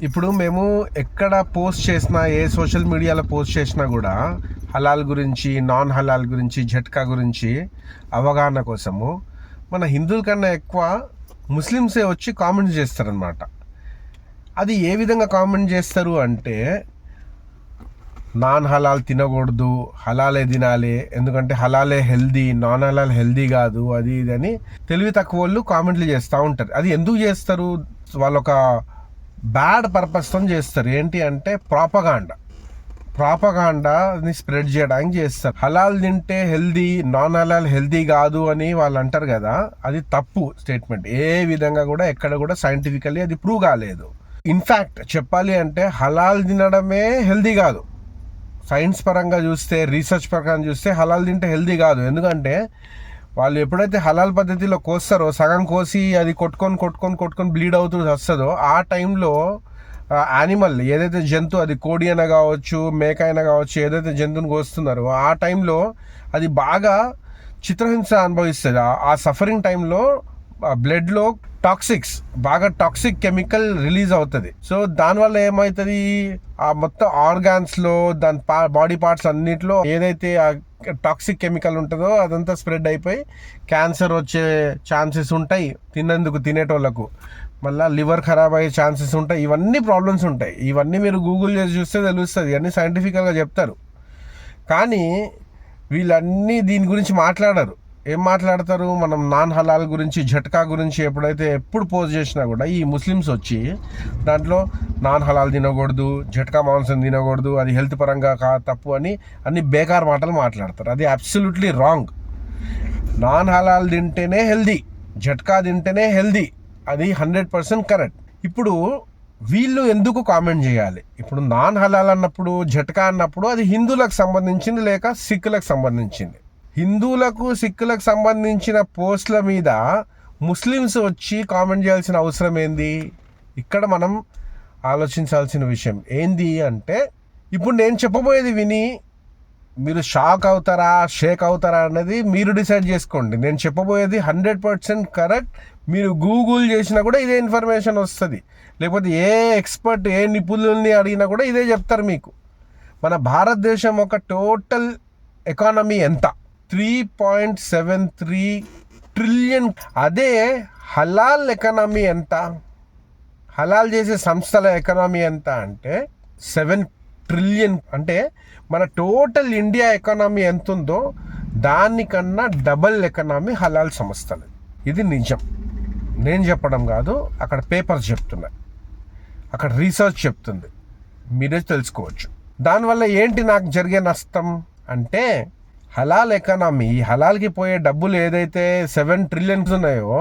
ఇప్పుడు మేము ఎక్కడ పోస్ట్ చేసినా, ఏ సోషల్ మీడియాలో పోస్ట్ చేసినా కూడా హలాల్ గురించి, నాన్ హలాల్ గురించి, జట్కా గురించి అవగాహన కోసము మన హిందువుల కన్నా ఎక్కువ ముస్లిమ్సే వచ్చి కామెంట్స్ చేస్తారనమాట. అది ఏ విధంగా కామెంట్ చేస్తారు అంటే, నాన్ హలాల్ తినకూడదు, హలాలే తినాలి, ఎందుకంటే హలాలే హెల్దీ, నాన్ హలాల్ హెల్దీ కాదు, అది ఇది అని తెలివి తక్కువ వాళ్ళు కామెంట్లు చేస్తూ ఉంటారు. అది ఎందుకు చేస్తారు? వాళ్ళొక బ్యాడ్ పర్పస్తో చేస్తారు. ఏంటి అంటే ప్రాపగాండాని స్ప్రెడ్ చేయడానికి చేస్తారు. హలాల్ తింటే హెల్దీ, నాన్ హలాల్ హెల్దీ కాదు అని వాళ్ళు అంటారు కదా, అది తప్పు స్టేట్మెంట్. ఏ విధంగా కూడా ఎక్కడ కూడా సైంటిఫికల్లీ అది ప్రూవ్ కాలేదు. ఇన్ఫ్యాక్ట్ చెప్పాలి అంటే హలాల్ తినడమే హెల్దీ కాదు. సైన్స్ పరంగా చూస్తే, రీసెర్చ్ ప్రకారం చూస్తే హలాల్ తింటే హెల్దీ కాదు. ఎందుకంటే వాళ్ళు ఎప్పుడైతే హలాల్ పద్ధతిలో కోస్తారో, సగం కోసి అది కొట్టుకొని బ్లీడ్ అవుతూ వస్తుందో, ఆ టైంలో యానిమల్ ఏదైతే జంతువు, అది కోడి అయినా కావచ్చు, మేక అయినా కావచ్చు, ఏదైతే జంతువుని కోస్తున్నారో ఆ టైంలో అది బాగా చిత్రహింస అనుభవిస్తుంది. ఆ సఫరింగ్ టైంలో బ్లడ్లో బాగా టాక్సిక్ కెమికల్ రిలీజ్ అవుతుంది. సో దానివల్ల ఏమవుతుంది, ఆ మొత్తం ఆర్గాన్స్లో, దాని బాడీ పార్ట్స్ అన్నిట్లో ఏదైతే టాక్సిక్ కెమికల్ ఉంటుందో అదంతా స్ప్రెడ్ అయిపోయి క్యాన్సర్ వచ్చే ఛాన్సెస్ ఉంటాయి. తినేటోళ్ళకు మళ్ళీ లివర్ ఖరాబ్ అయ్యే ఛాన్సెస్ ఉంటాయి. ఇవన్నీ ప్రాబ్లమ్స్ ఉంటాయి. ఇవన్నీ మీరు గూగుల్ చేసి చూస్తే తెలుస్తుంది. ఇవన్నీ సైంటిఫికల్గా చెప్తారు. కానీ వీళ్ళన్నీ దీని గురించి మాట్లాడరు. ఏం మాట్లాడతారు? మనం నాన్ హలాల్ గురించి, జట్కా గురించి ఎప్పుడు పోస్ట్ చేసినా కూడా ఈ ముస్లిమ్స్ వచ్చి దాంట్లో నాన్ హలాల్ తినకూడదు, జట్కా మాంసం తినకూడదు, అది హెల్త్ పరంగా తప్పు అని అన్ని బేకార్ మాటలు మాట్లాడతారు. అది అబ్సల్యూట్లీ రాంగ్. నాన్ హలాల్ తింటేనే హెల్దీ, జట్కా తింటేనే హెల్దీ, అది 100% కరెక్ట్. ఇప్పుడు వీళ్ళు ఎందుకు కామెంట్ చేయాలి? ఇప్పుడు నాన్ హలాల్ అన్నప్పుడు, జట్కా అన్నప్పుడు అది హిందువులకు సంబంధించింది లేక సిక్కులకు సంబంధించింది. హిందువులకు, సిక్కులకు సంబంధించిన పోస్టుల మీద ముస్లిమ్స్ వచ్చి కామెంట్ చేయాల్సిన అవసరం ఏంది? ఇక్కడ మనం ఆలోచించాల్సిన విషయం ఏంది అంటే, ఇప్పుడు నేను చెప్పబోయేది విని మీరు షాక్ అవుతారా, షేక్ అవుతారా అన్నది మీరు డిసైడ్ చేసుకోండి. నేను చెప్పబోయేది 100% కరెక్ట్. మీరు గూగుల్ చేసినా కూడా ఇదే ఇన్ఫర్మేషన్ వస్తుంది. లేకపోతే ఏ ఎక్స్పర్ట్, ఏ నిపుణుల్ని అడిగినా కూడా ఇదే చెప్తారు మీకు. మన భారతదేశం ఒక టోటల్ ఎకానమీ ఎంత? 3.73 ట్రిలియన్. అదే హలాల్ ఎకానమీ ఎంత? హలాల్ చేసే సంస్థల ఎకానమీ ఎంత అంటే 7 ట్రిలియన్. అంటే మన టోటల్ ఇండియా ఎకానమీ ఎంత ఉందో దానికన్నా డబల్ ఎకానమీ హలాల్ సంస్థలు. ఇది నిజం, నేను చెప్పడం కాదు, అక్కడ పేపర్స్ చెప్తున్నాయి, అక్కడ రీసెర్చ్ చెప్తుంది, మీరే తెలుసుకోవచ్చు. దానివల్ల ఏంటి నాకు జరిగే నష్టం అంటే, హలాల్ ఎకానమీ, హలాల్కి పోయే డబ్బులు ఏదైతే 7 ట్రిలియన్స్ ఉన్నాయో,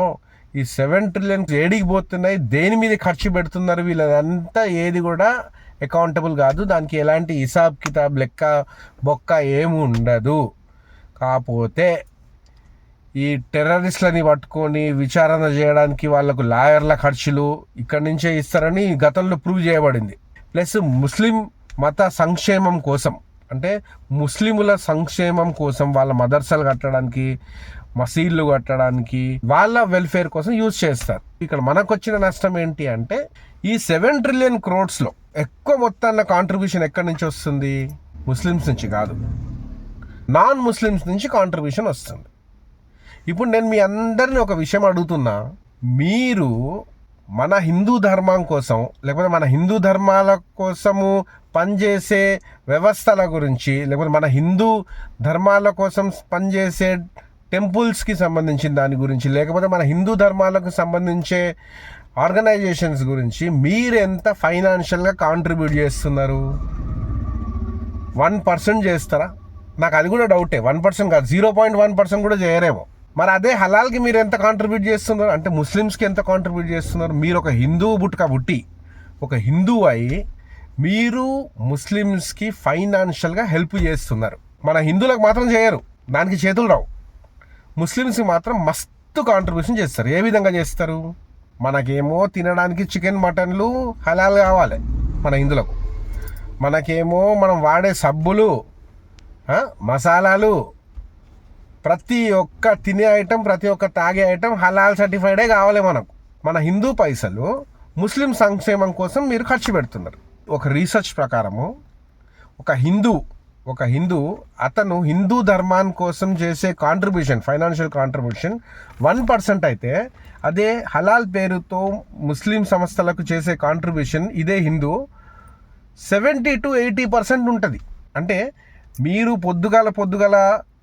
ఈ 7 ట్రిలియన్స్ ఏడికి పోతున్నాయి, దేని మీద ఖర్చు పెడుతున్నారు, వీళ్ళదంతా ఏది కూడా అకౌంటబుల్ కాదు. దానికి ఎలాంటి హిసాబ్ కితాబ్, లెక్క బొక్క ఏమి ఉండదు. కాకపోతే ఈ టెర్రరిస్టులని పట్టుకొని విచారణ చేయడానికి వాళ్ళకు లాయర్ల ఖర్చులు ఇక్కడి నుంచే ఇస్తారని గతంలో ప్రూవ్ చేయబడింది. ప్లస్ ముస్లిం మత సంక్షేమం కోసం, అంటే ముస్లిముల సంక్షేమం కోసం, వాళ్ళ మదర్సాలు కట్టడానికి, మసీదులు కట్టడానికి, వాళ్ళ వెల్ఫేర్ కోసం యూజ్ చేస్తారు. ఇక్కడ మనకు వచ్చిన నష్టం ఏంటి అంటే, ఈ 7 ట్రిలియన్ క్రోడ్స్లో ఎక్కువ మొత్తాన్న కాంట్రిబ్యూషన్ ఎక్కడి నుంచి వస్తుంది? ముస్లిమ్స్ నుంచి కాదు, నాన్ ముస్లిమ్స్ నుంచి కాంట్రిబ్యూషన్ వస్తుంది. ఇప్పుడు నేను మీ అందరినీ ఒక విషయం అడుగుతున్నా, మీరు మన హిందూ ధర్మం కోసం, లేకపోతే మన హిందూ ధర్మాల కోసము పనిచేసే వ్యవస్థల గురించి, లేకపోతే మన హిందూ ధర్మాల కోసం పనిచేసే టెంపుల్స్కి సంబంధించిన దాని గురించి, లేకపోతే మన హిందూ ధర్మాలకు సంబంధించే ఆర్గనైజేషన్స్ గురించి మీరు ఎంత ఫైనాన్షియల్గా కాంట్రిబ్యూట్ చేస్తున్నారు? 1% చేస్తారా? నాకు అది కూడా డౌటే. 1% కాదు, 0.1% కూడా చేయరేమో. మరి అదే హలాల్కి మీరు ఎంత కాంట్రిబ్యూట్ చేస్తున్నారు అంటే, ముస్లిమ్స్కి ఎంత కాంట్రిబ్యూట్ చేస్తున్నారు? మీరు ఒక హిందూ పుట్టి ఒక హిందూ అయి మీరు ముస్లిమ్స్కి ఫైనాన్షియల్గా హెల్ప్ చేస్తున్నారు. మన హిందువులకు మాత్రం చేయరు, దానికి చేతులు రావు. ముస్లిమ్స్కి మాత్రం మస్తు కాంట్రిబ్యూషన్ చేస్తారు. ఏ విధంగా చేస్తారు? మనకేమో తినడానికి చికెన్, మటన్లు హలాల్ కావాలి మన హిందువులకు. మనకేమో మనం వాడే సబ్బులు, మసాలాలు, ప్రతి ఒక్క తినే ఐటెం, ప్రతి ఒక్క తాగే ఐటెం హలాల్ సర్టిఫైడే కావాలి మనకు. మన హిందూ పైసలు ముస్లిం సంక్షేమం కోసం మీరు ఖర్చు పెడుతున్నారు. ఒక రీసెర్చ్ ప్రకారము ఒక హిందూ అతను హిందూ ధర్మాన్ని కోసం చేసే కాంట్రిబ్యూషన్, ఫైనాన్షియల్ కాంట్రిబ్యూషన్ 1% అయితే, అదే హలాల్ పేరుతో ముస్లిం సంస్థలకు చేసే కాంట్రిబ్యూషన్ ఇదే హిందూ 70 to 80% ఉంటుంది. అంటే మీరు పొద్దుగాల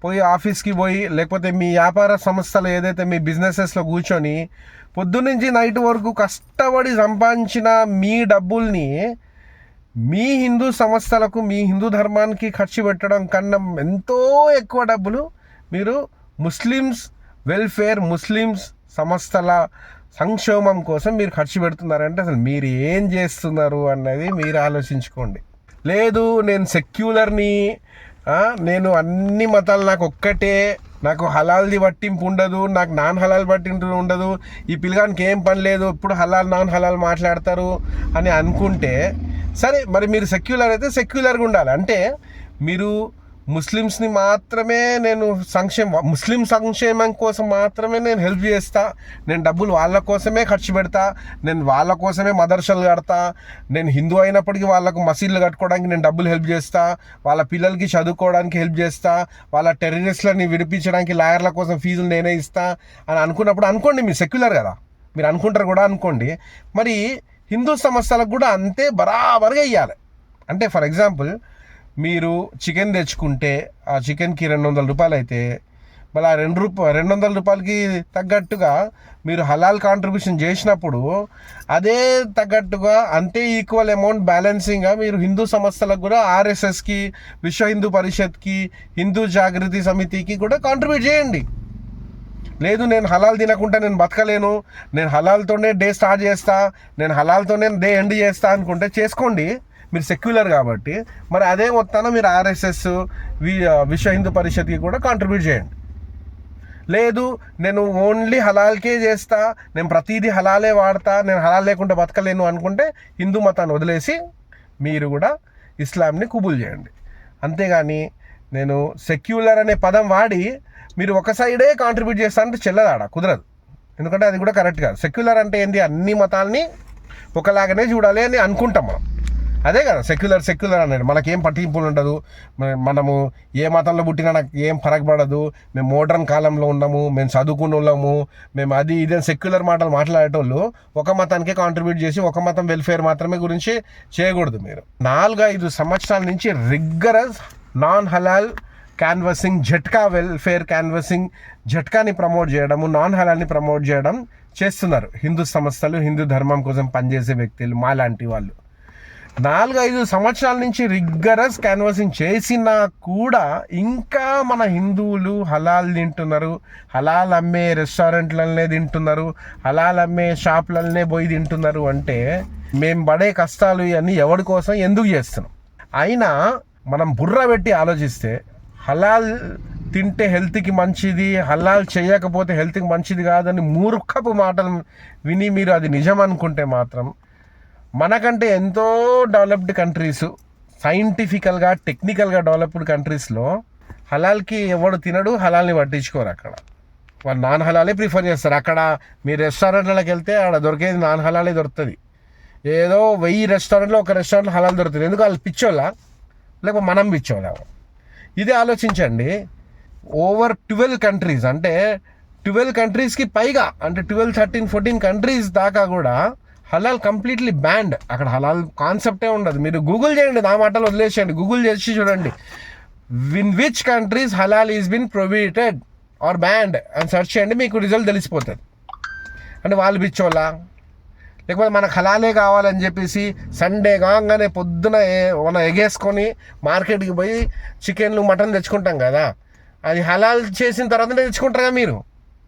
పోయి ఆఫీస్కి పోయి, లేకపోతే మీ వ్యాపార సంస్థలు ఏదైతే మీ బిజినెసెస్లో కూర్చొని పొద్దున్నుంచి నైట్ వరకు కష్టపడి సంపాదించిన మీ డబ్బుల్ని మీ హిందూ సంస్థలకు, మీ హిందూ ధర్మానికి ఖర్చు పెట్టడం కన్నా ఎంతో ఎక్కువ డబ్బులు మీరు ముస్లిమ్స్ వెల్ఫేర్, ముస్లిమ్స్ సంస్థల సంక్షేమం కోసం మీరు ఖర్చు పెడుతున్నారంటే అసలు మీరు ఏం చేస్తున్నారు అన్నది మీరు ఆలోచించుకోండి. లేదు నేను సెక్యులర్ని, నేను అన్ని మతాలు నాకు ఒక్కటే, నాకు హలాల్ది పట్టింపు ఉండదు, నాకు నాన్ హలాల్ పట్టింపు ఉండదు, ఈ పిల్లగానికి ఏం పని లేదు, ఇప్పుడు హలాల్ నాన్ హలాల్ మాట్లాడతారు అని అనుకుంటే సరే. మరి మీరు సెక్యులర్ అయితే సెక్యులర్గా ఉండాలి. అంటే మీరు ముస్లిమ్స్ని మాత్రమే నేను ముస్లిం సంక్షేమం కోసం మాత్రమే నేను హెల్ప్ చేస్తా, నేను డబ్బులు వాళ్ళ కోసమే ఖర్చు పెడతా, నేను వాళ్ళ కోసమే మదర్సాలు కడతా, నేను హిందూ అయినప్పటికీ వాళ్ళకు మసీదులు కట్టుకోవడానికి నేను డబ్బులు హెల్ప్ చేస్తా, వాళ్ళ పిల్లలకి చదువుకోవడానికి హెల్ప్ చేస్తా, వాళ్ళ టెర్రరిస్టులని విడిపించడానికి లాయర్ల కోసం ఫీజులు నేనే ఇస్తా అని అనుకున్నప్పుడు అనుకోండి, మీరు సెక్యులర్ కదా, మీరు అనుకుంటారు కూడా అనుకోండి. మరి హిందూ సంస్థలకు కూడా అంతే బరాబర్గా ఇవ్వాలి. అంటే ఫర్ ఎగ్జాంపుల్ మీరు చికెన్ తెచ్చుకుంటే ఆ చికెన్కి 200 రూపాయలు అయితే, మళ్ళీ ఆ 200 రూపాయలకి తగ్గట్టుగా మీరు హలాల్ కాంట్రిబ్యూషన్ చేసినప్పుడు అదే తగ్గట్టుగా అంతే ఈక్వల్ అమౌంట్ బ్యాలెన్సింగ్గా మీరు హిందూ సంస్థలకు కూడా, ఆర్ఎస్ఎస్కి, విశ్వ హిందూ పరిషత్కి, హిందూ జాగృతి సమితికి కూడా కాంట్రిబ్యూట్ చేయండి. లేదు నేను హలాల్ తినకుండా నేను బతకలేను, నేను హలాల్తోనే డే స్టార్ట్ చేస్తా, నేను హలాల్తోనే డే ఎండ్ చేస్తా అనుకుంటే చేసుకోండి, మీరు సెక్యులర్ కాబట్టి. మరి అదే మొత్తాన మీరు ఆర్ఎస్ఎస్, విశ్వ హిందూ పరిషత్కి కూడా కాంట్రిబ్యూట్ చేయండి. లేదు నేను ఓన్లీ హలాల్కే చేస్తా, నేను ప్రతిదీ హలాలే వాడతా, నేను హలాల్ లేకుండా బతకలేను అనుకుంటే హిందూ మతాన్ని వదిలేసి మీరు కూడా ఇస్లాంని కుబుల్ చేయండి. అంతేగాని నేను సెక్యులర్ అనే పదం వాడి మీరు ఒక సైడే కాంట్రిబ్యూట్ చేస్తా అంటే చెల్లదాడ కుదరదు. ఎందుకంటే అది కూడా కరెక్ట్ కాదు. సెక్యులర్ అంటే ఏంటి, అన్ని మతాల్ని ఒకలాగానే చూడాలి అని అనుకుంటాం మనం. అదే కదా సెక్యులర్ అనేది. మనకేం పట్టింపులు ఉండదు, మనము ఏ మతంలో పుట్టినా నాకు ఏం ఫరక్ పడదు, మేము మోడర్న్ కాలంలో ఉన్నాము, మేము చదువుకున్న వాళ్ళము, మేము అది ఇదే సెక్యులర్ మాటలు మాట్లాడేటోళ్ళు ఒక మతానికే కాంట్రిబ్యూట్ చేసి ఒక మతం వెల్ఫేర్ మాత్రమే గురించి చేయకూడదు. మీరు 4-5 సంవత్సరాల నుంచి రిగ్గరస్ నాన్ హలాల్ క్యాన్వసింగ్, జట్కా వెల్ఫేర్ క్యాన్వసింగ్, జట్కాని ప్రమోట్ చేయడము, నాన్ హలాల్ని ప్రమోట్ చేయడం చేస్తున్నారు హిందూ సంస్థలు, హిందూ ధర్మం కోసం పనిచేసే వ్యక్తులు, మాలాంటి వాళ్ళు. 4-5 సంవత్సరాల నుంచి రిగ్గరస్ క్యాన్వసింగ్ చేసినా కూడా ఇంకా మన హిందువులు హలాల్ తింటున్నారు, హలాల్ అమ్మే రెస్టారెంట్లనే తింటున్నారు, హలాల్ అమ్మే షాపులనే పోయి తింటున్నారు. అంటే మేము పడే కష్టాలు ఇవన్నీ ఎవరి కోసం, ఎందుకు చేస్తున్నాం? అయినా మనం బుర్ర పెట్టి ఆలోచిస్తే హలాల్ తింటే హెల్త్కి మంచిది, హలాల్ చేయకపోతే హెల్త్కి మంచిది కాదని మూర్ఖపు మాటలు విని మీరు అది నిజం అనుకుంటే మాత్రం మనకంటే ఎంతో డెవలప్డ్ కంట్రీస్, సైంటిఫికల్గా టెక్నికల్గా డెవలప్డ్ కంట్రీస్లో హలాల్కి ఎవడు తినడు, హలాల్ని పట్టించుకోరు. అక్కడ వాళ్ళు నాన్ హలాలే ప్రిఫర్ చేస్తారు. అక్కడ మీరు రెస్టారెంట్లకు వెళ్తే అక్కడ దొరికేది నాన్ హలాలే దొరుకుతుంది. ఏదో 1000 రెస్టారెంట్లో ఒక రెస్టారెంట్లో హలాల్ దొరుకుతుంది. ఎందుకు? వాళ్ళు పిచ్చోళ్ళా లేకపోతే మనం పిచ్చోళ్ళా? ఇది ఆలోచించండి. ఓవర్ 12 కంట్రీస్, అంటే 12 కంట్రీస్కి పైగా, అంటే 12, 13, 14 కంట్రీస్ దాకా కూడా హలాల్ కంప్లీట్లీ బ్యాండ్. అక్కడ హలాల్ కాన్సెప్టే ఉండదు. మీరు గూగుల్ చేయండి, నా మాటలు వదిలేసేయండి, గూగుల్ చేసి చూడండి ఇన్ విచ్ కంట్రీస్ హలాల్ is been prohibited or banned అని సెర్చ్ చేయండి, మీకు రిజల్ట్ తెలిసిపోతుంది. అంటే వాళ్ళు పిచ్చోళ్ళా లేకపోతే మనకు హలాలే కావాలని చెప్పేసి సండే కాగానే పొద్దున మనం ఎగేసుకొని మార్కెట్కి పోయి చికెన్లు మటన్ తెచ్చుకుంటాం కదా, అది హలాల్ చేసిన తర్వాతనే తెచ్చుకుంటారు కదా మీరు.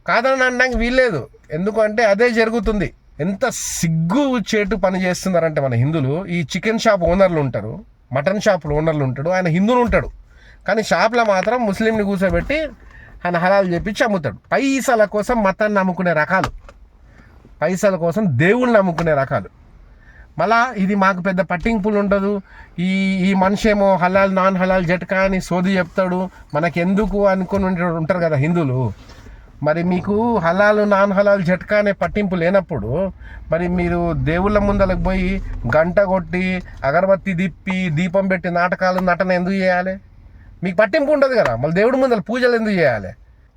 కాదని అనడానికి వీల్లేదు, ఎందుకంటే అదే జరుగుతుంది. ఎంత సిగ్గు చేటు పని చేస్తున్నారంటే మన హిందువులు. ఈ చికెన్ షాప్ ఓనర్లు ఉంటారు, మటన్ షాప్ ఓనర్లు ఉంటాడు, ఆయన హిందువులు ఉంటాడు, కానీ షాప్లో మాత్రం ముస్లింని కూర్చోబెట్టి ఆయన హలాల్ చెప్పించి అమ్ముతాడు. పైసల కోసం మతాన్ని నమ్ముకునే రకాలు, పైసల కోసం దేవుళ్ళని నమ్ముకునే రకాలు. మళ్ళా ఇది మాకు పెద్ద పట్టింపులు ఉండదు, ఈ మనిషి ఏమో హలాల్ నాన్ హలాల్ జట్కా అని సోది చెప్తాడు, మనకెందుకు అనుకుని ఉంటారు కదా హిందువులు. మరి మీకు హలాలు నాన్ హలాల్ జట్కా అనే పట్టింపు లేనప్పుడు మరి మీరు దేవుళ్ళ ముందలకు పోయి గంట కొట్టి అగరబత్తి తిప్పి దీపం పెట్టి నాటకాలు నటన ఎందుకు చేయాలి? మీకు పట్టింపు ఉండదు కదా, మళ్ళీ దేవుడి ముందర పూజలు ఎందుకు చేయాలి?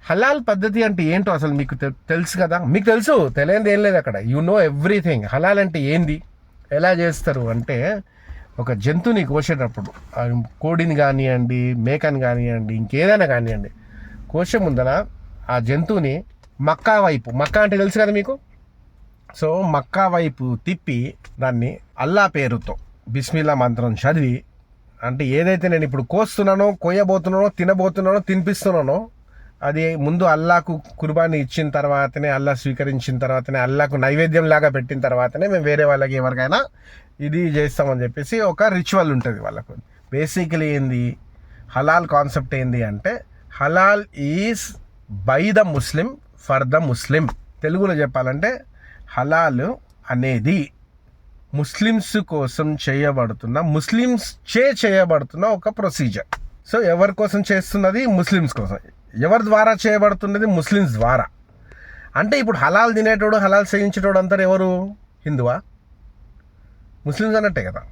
హలాల్ పద్ధతి అంటే ఏంటో అసలు మీకు తెలుసు కదా? మీకు తెలుసు, తెలియదు ఏం లేదు అక్కడ. You know everything. హలాల్ అంటే ఏంది, ఎలా చేస్తారు అంటే, ఒక జంతువుని కోసేటప్పుడు కోడిని కానివ్వండి, మేకని కానివ్వండి, ఇంకేదైనా కానివ్వండి, కోసే ముందర ఆ జంతువుని మక్కా వైపు, మక్కా అంటే తెలుసు కదా మీకు, సో మక్కా వైపు తిప్పి దాన్ని అల్లా పేరుతో బిస్మిల్లా మంత్రం చదివి, అంటే ఏదైతే నేను ఇప్పుడు కోస్తున్నానో, కోయబోతున్నానో, తినబోతున్నానో, తినిపిస్తున్నానో అది ముందు అల్లాకు కుర్బానీ ఇచ్చిన తర్వాతనే, అల్లా స్వీకరించిన తర్వాతనే, అల్లాకు నైవేద్యం లాగా పెట్టిన తర్వాతనే మేము వేరే వాళ్ళకి ఎవరికైనా ఇది చేస్తామని చెప్పేసి ఒక రిచువల్ ఉంటుంది వాళ్ళకు. బేసికలీ ఏంది హలాల్ కాన్సెప్ట్ ఏంది అంటే, హలాల్ is by the Muslim for the Muslim. తెలుగులో చెప్పాలంటే హలాల్ అనేది ముస్లిమ్స్ కోసం చేయబడుతున్న, ముస్లిమ్స్ చేయబడుతున్న ఒక ప్రొసీజర్. సో ఎవరి కోసం చేస్తున్నది? ముస్లిమ్స్ కోసం. ఎవరి ద్వారా చేయబడుతున్నది? ముస్లిమ్స్ ద్వారా. అంటే ఇప్పుడు హలాల్ తినేటోడు, హలాల్ చేయించేటోడు అంటారు ఎవరు? హిందువా? ముస్లిమ్స్ అన్నట్టే కదా.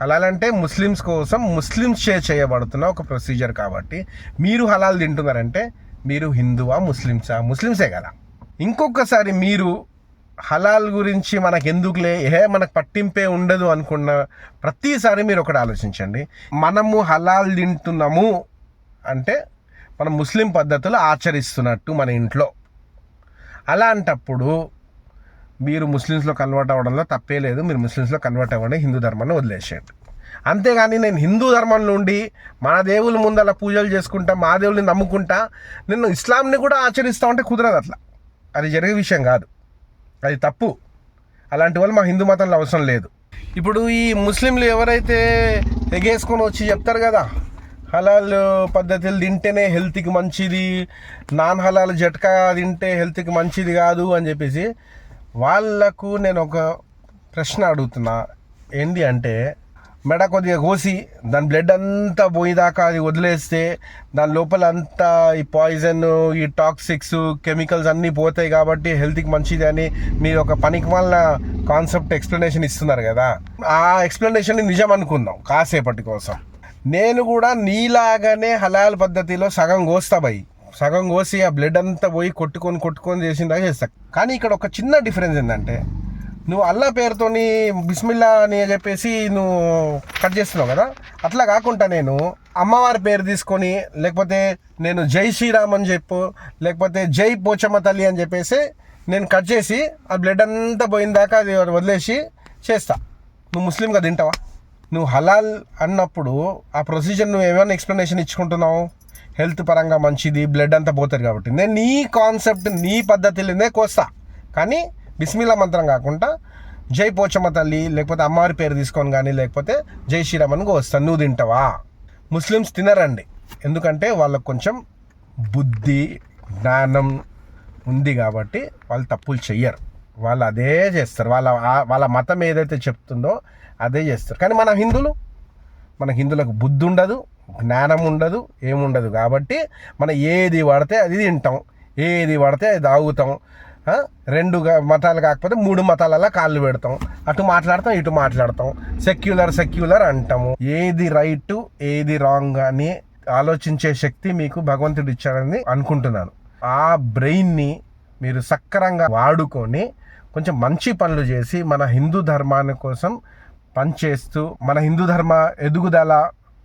హలాల్ అంటే ముస్లిమ్స్ కోసం, ముస్లిమ్స్ చేయబడుతున్న ఒక ప్రొసీజర్. కాబట్టి మీరు హలాల్ తింటున్నారంటే మీరు హిందువా, ముస్లిమ్సా? ముస్లిమ్సే కదా. ఇంకొకసారి మీరు హలాల్ గురించి మనకు ఎందుకులే, మనకు పట్టింపే ఉండదు అనుకున్న ప్రతిసారి మీరు ఒకటి ఆలోచించండి, మనము హలాల్ తింటున్నాము అంటే మనం ముస్లిం పద్ధతులు ఆచరిస్తున్నట్టు మన ఇంట్లో. అలాంటప్పుడు మీరు ముస్లిమ్స్లో కన్వర్ట్ అవ్వడంలో తప్పే లేదు. మీరు ముస్లిమ్స్లో కన్వర్ట్ అవ్వండి, హిందూ ధర్మాన్ని వదిలేసేయండి. అంతేగాని నేను హిందూ ధర్మం నుండి మన దేవుళ్ళ ముందు అలా పూజలు చేసుకుంటా, మా దేవుళ్ళని నమ్ముకుంటా, నేను ఇస్లాంని కూడా ఆచరిస్తా ఉంటే కుదరదు. అట్లా అది జరిగే విషయం కాదు, అది తప్పు. అలాంటి వాళ్ళు మా హిందూ మతంలో అవసరం లేదు. ఇప్పుడు ఈ ముస్లింలు ఎవరైతే ఎగేసుకొని వచ్చి చెప్తారు కదా, హలాల్ పద్ధతులు తింటేనే హెల్త్కి మంచిది, నాన్ హలాల్ జట్కా తింటే హెల్త్కి మంచిది కాదు అని చెప్పేసి, వాళ్లకు నేను ఒక ప్రశ్న అడుగుతున్నా. ఏంటి అంటే, మెడ కొద్దిగా కోసి దాని బ్లడ్ అంతా పోయేదాకా అది వదిలేస్తే దాని లోపల అంతా ఈ పాయిజన్, ఈ టాక్సిక్స్, కెమికల్స్ అన్నీ పోతాయి కాబట్టి హెల్త్కి మంచిది అని మీరు ఒక పనికి వాళ్ళ కాన్సెప్ట్ ఎక్స్ప్లెనేషన్ ఇస్తున్నారు కదా. ఆ ఎక్స్ప్లెనేషన్ని నిజం అనుకుందాం కాసేపటి కోసం. నేను కూడా నీలాగానే హలాల్ పద్ధతిలో సగం కోస్తా భయ్, సగం కోసి ఆ బ్లడ్ అంతా పోయి కొట్టుకొని చేసిందా చేస్తా. కానీ ఇక్కడ ఒక చిన్న డిఫరెన్స్ ఏంటంటే, నువ్వు అల్లా పేరుతోని బిస్మిల్లా అని చెప్పేసి నువ్వు కట్ చేస్తున్నావు కదా, అట్లా కాకుండా నేను అమ్మవారి పేరు తీసుకొని, లేకపోతే నేను జై శ్రీరామ్ అని చెప్పు, లేకపోతే జై పోచమ్మ తల్లి అని చెప్పేసి నేను కట్ చేసి ఆ బ్లడ్ అంతా పోయిన దాకా అది వదిలేసి చేస్తా. నువ్వు ముస్లింగా తింటావా? నువ్వు హలాల్ అన్నప్పుడు ఆ ప్రొసీజర్ నువ్వు ఏమైనా ఎక్స్ప్లెనేషన్ ఇచ్చుకుంటున్నావు, హెల్త్ పరంగా మంచిది, బ్లడ్ అంతా పోతుంది కాబట్టి. నేను నీ కాన్సెప్ట్, నీ పద్ధతిలోనే కోస్తా. కానీ బిస్మిల్లా మంత్రం కాకుండా జై పోచమ్మ తల్లి, లేకపోతే అమ్మవారి పేరు తీసుకొని కానీ, లేకపోతే జై శ్రీరామ్ అని కోస్తాను. నువ్వు తింటావా? ముస్లిమ్స్ తినరండి, ఎందుకంటే వాళ్ళకు కొంచెం బుద్ధి, జ్ఞానం ఉంది కాబట్టి వాళ్ళు తప్పులు చెయ్యరు. వాళ్ళు అదే చేస్తారు, వాళ్ళ మతం ఏదైతే చెప్తుందో అదే చేస్తారు. కానీ మన హిందువులకు బుద్ధి ఉండదు, జ్ఞానం ఉండదు, ఏముండదు. కాబట్టి మనం ఏది పడితే అది తింటాం, ఏది పడితే అది తాగుతాం. 2 మతాలు కాకపోతే 3 మతాలలో కాళ్ళు పెడతాం, అటు మాట్లాడతాం, ఇటు మాట్లాడతాం, సెక్యులర్ అంటాము. ఏది రైట్, ఏది రాంగ్ అని ఆలోచించే శక్తి మీకు భగవంతుడు ఇచ్చాడని అనుకుంటున్నాను. ఆ బ్రెయిన్ని మీరు సక్రంగా వాడుకొని కొంచెం మంచి పనులు చేసి మన హిందూ ధర్మాన్ని కోసం పనిచేస్తూ, మన హిందూ ధర్మ ఎదుగుదల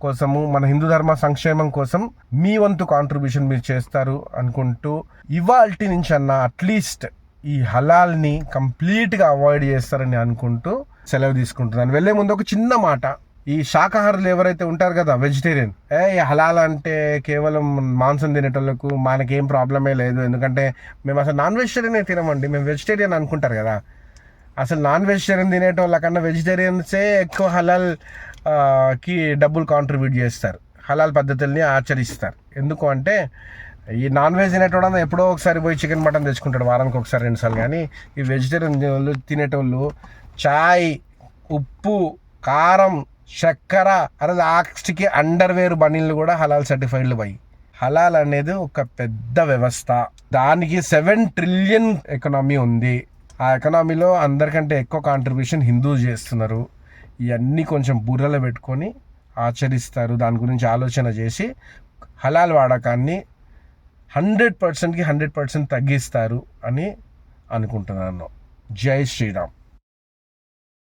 కోసము, మన హిందూ ధర్మ సంక్షేమం కోసం మీ వంతు కాంట్రిబ్యూషన్ మీరు చేస్తారు అనుకుంటూ, ఇవాల్టి నుంచి అన్న అట్లీస్ట్ ఈ హలాల్ని కంప్లీట్గా అవాయిడ్ చేస్తారని అనుకుంటూ సెలవు తీసుకుంటున్నాను. వెళ్ళే ముందు ఒక చిన్న మాట, ఈ శాకాహారులు ఎవరైతే ఉంటారు కదా, వెజిటేరియన్, హలాల్ అంటే కేవలం మాంసం తినేటోళ్ళకు, మనకేం ప్రాబ్లమే లేదు, ఎందుకంటే మేము అసలు నాన్ వెజిటేరియనే తినమండి, మేము వెజిటేరియన్ అనుకుంటారు కదా. అసలు నాన్ వెజిటేరియన్ తినేటోళ్ళ కన్నా వెజిటేరియన్సే ఎక్కువ హలాల్ కి డబ్బులు కాంట్రిబ్యూట్ చేస్తారు, హలాల్ పద్ధతుల్ని ఆచరిస్తారు. ఎందుకు అంటే, ఈ నాన్ వెజ్ తినేటోడు ఎప్పుడో ఒకసారి పోయి చికెన్ మటన్ తెచ్చుకుంటాడు, వారానికి ఒకసారి 2 సార్లు. కానీ ఈ వెజిటేరియన్ తినేటోళ్ళు చాయ్, ఉప్పు, కారం, చక్కెర, లాస్ట్కి అండర్వేర్ బనీళ్ళు కూడా హలాల్ సర్టిఫైడ్లు పోయి. హలాల్ అనేది ఒక పెద్ద వ్యవస్థ, దానికి 7 ట్రిలియన్ ఎకనామీ ఉంది. ఆ ఎకనామీలో అందరికంటే ఎక్కువ కాంట్రిబ్యూషన్ హిందూస్ చేస్తున్నారు. ఇవన్నీ కొంచెం బుర్రలో పెట్టుకొని ఆచరిస్తారు, దాని గురించి ఆలోచన చేసి హలాల్ వాడకాన్ని 100%కి 100% తగ్గిస్తారు అని అనుకుంటున్నాను. జై శ్రీరామ్.